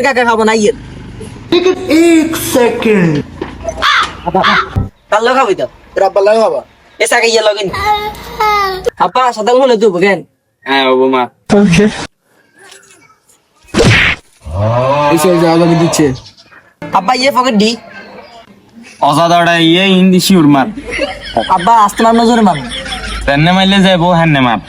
কাকা খাবো না ইয়ে एक सेकंड কাল খাবি তো रब्बा लगा बाबा এ সাকে ইয়ে লগিন আপা সাদা হলে তো বগেন হ্যাঁ বাবু মা ऐसे ज्यादा भी दीछे আব্বা ইয়ে পকেট দি অজাদাটা ইয়ে হিন্দি শিউর মার আব্বা আস্তে মার নজরে মার তেনে মাইলে যাইব হ্যাঁ মার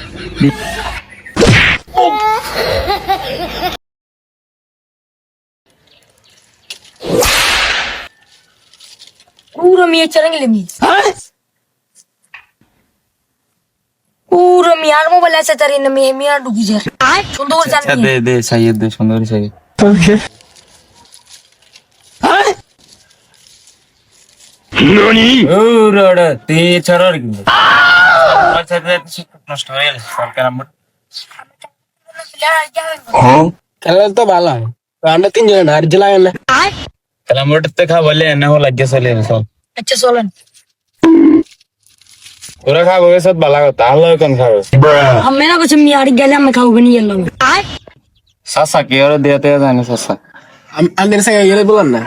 Puro mie charang lemi. Puro mie armo bala sa tarin na mie mie dugi jar. Sundur jan আচ্ছা mie. দে সাইয়েদ দে সুন্দরী সাইয়েদ ওরে তে ছড়ার কি আচ্ছা দে নষ্ট হয়ে গেল সরকার আমার खेला तो बाला है रांडा तीन जन हार जलाए ना খেলা মোটতে খা বলে না হো লাগে চলে সব Acha solan. তোরা খাবো সব বালা কথা আল্লাহ কোন খাবে Hamme na kuch mie ari gala me khau bani yello. সাসা কে আর দেতে জানি সাসা अंदर से ये बोलन ना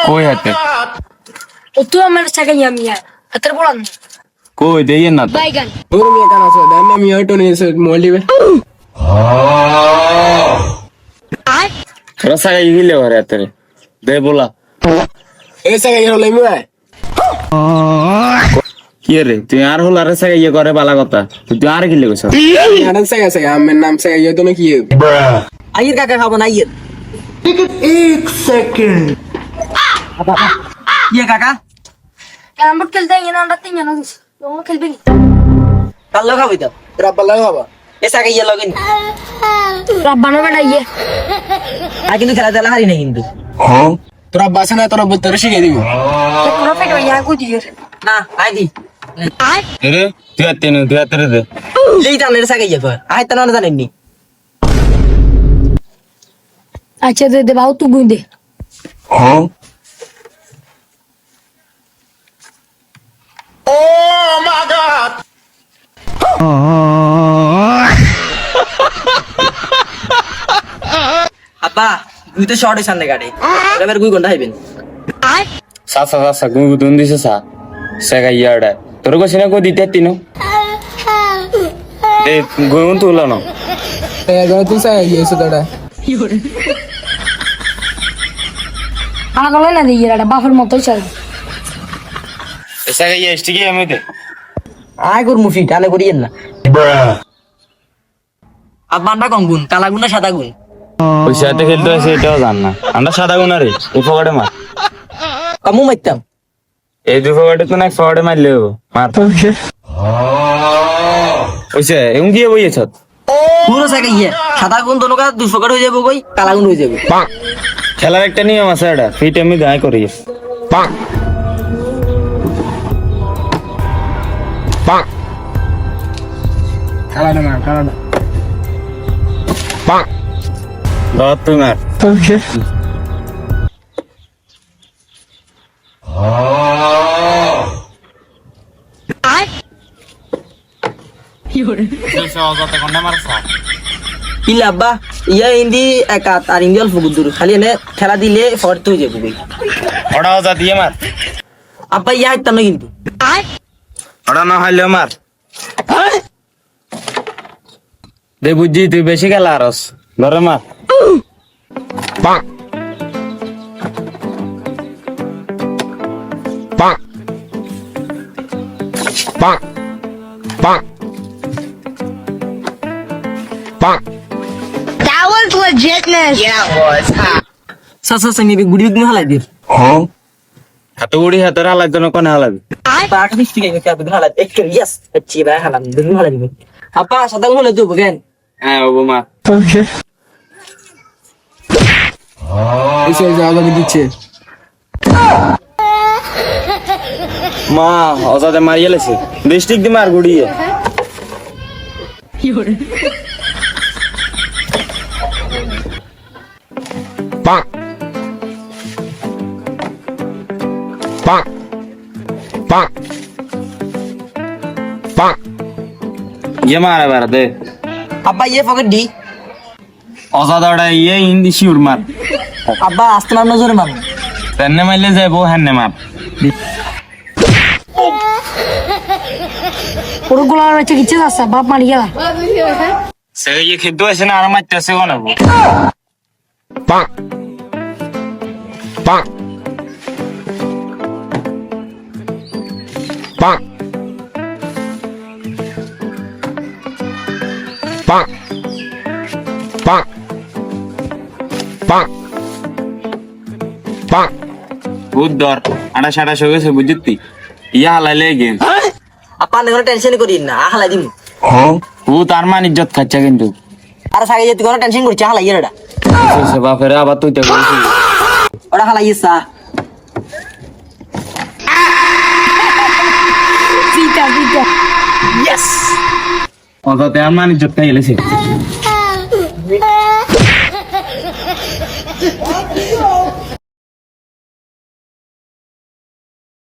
কই হাতে O tu amar saga ya mie. Atar bolan. কই দেই না তো Baigan. पूरा मिया का ना सो दान में मिया तो नहीं से मोली में তোরা সাগা ইলে ঘরে হাতে দে বলা ऐसे का ये ले में কি রে তুই আর হল আর সাগা ইয়ে করে বালা কথা তুই আর কি লেগছ आनंद से हम नाम से ये तो नहीं किए আইয়ের কাকা খাবো না ইয়ে एक सेकंड ইয়ে কাকা Kamu kel dai na ratin ya na. Lo kel bini. কাল খাবি তো रब्बा लगा बाबा এ সাকে ইয়ে লগিন Rabbana bada ye. আর কিন্তু খেলা তেলা হারি না কিন্তু तो रब्बा से ना तो रब्बा तरशी के दियो Kuro pe do ya ku dir. না আই দি রে তুই হাতে দে লেই টানের সাকে ইয়ে কর আই তা না জানেননি Acha de bau tu gunde. আব্বা তুই তো শর্ট সামনে গাড়ি এবার গুই ঘন্টা হইবেন সাসা সাসা গু দুন দিছে সা সাগা ইয়াড়া তোর কো সিনা কো দিতে তিনো দে গুন তুলা না अगर तू से ये से तड़ा Ana kalo na de ye ra bafar moto chal. Saga ইয়ে স্টিকি আমি দে আয় কর মুফি টানে করিয়েন না আব্বানটা কম গুণ কালা গুণ না সাদা গুণ ওই সাথে খেলতে আছে এটাও জান না আমরা সাদা গুনা রে এই ফগাড়ে মার কামু মাইতাম এই দুই ফগাড়ে তো না ফগাড়ে মারলে হবো মার ওইসে এমন কি বইয়েছ পুরো সাকে ইয়ে সাদা গুণ দোনো কা 200 কাট হয়ে যাবে কই কালা গুণ হয়ে যাবে খেলার একটা নিয়ম আছে এটা ফ্রি টাইমে গায় করি खाला ना ধর তুই মার ইলা আব্বা ইয়া হিন্দি একাত আর হিন্দি অল্প গুদুর খালি এনে খেলা দিলে ফর্ট হয়ে যাবে কই ওটা যা দিয়ে মার আব্বা ইয়া হাইতাম না কিন্তু ওটা না হাইলে মার দে বুঝছি তুই বেশি খেলা আরস ধরে মার That was legitness. সাসা সঙ্গে গুড়ি গুড়ি হালাই দির হাতে উড়ি হাতের হালার জন্য কোন হালাবি পাকা মিষ্টি গাই কে গুড়ি হালাই এক ইয়েস আচ্ছা ভাই হালাম গুড়ি হালাই দিবে আপা সাদা গুণ হলে তো বগেন হ্যাঁ বাবু মা ऐसे ज्यादा भी दीछे মা অজাদে মারিয়ে লেছে ডিস্ট্রিক্ট দি মার গুড়িয়ে ইয়ে মারা বেড়া দে আব্বা ইয়ে পকেট দি অজাদাটা ইয়ে হিন্দি শিউর মার আব্বা আসতে মার নজরে মার তেনে মাইলে যাবো হ্যান্নে মার পুরো গোলার বাচ্চা কিচ্ছে যাচ্ছে বাপ মারি গেলা সে ইয়ে খেতে আসে না আর মারতে আসে বানাবো বুদ্ধর আড়া সাড়া হয়ে গেছে বুঝতি ইয়া হালাইলে গেম আপা কোনো টেনশন করিন না হালাই দিম ও তার মান ইজ্জত খাচ্ছে কিন্তু আর সাগে যেতে কোনো টেনশন করছি হালাই এটা সে বাপের আবার তুই তো বলছিস ওটা হালাই ইসা পিটা পিটা ইয়েস অজাতে আর মান ইজ্জত খাইলেছে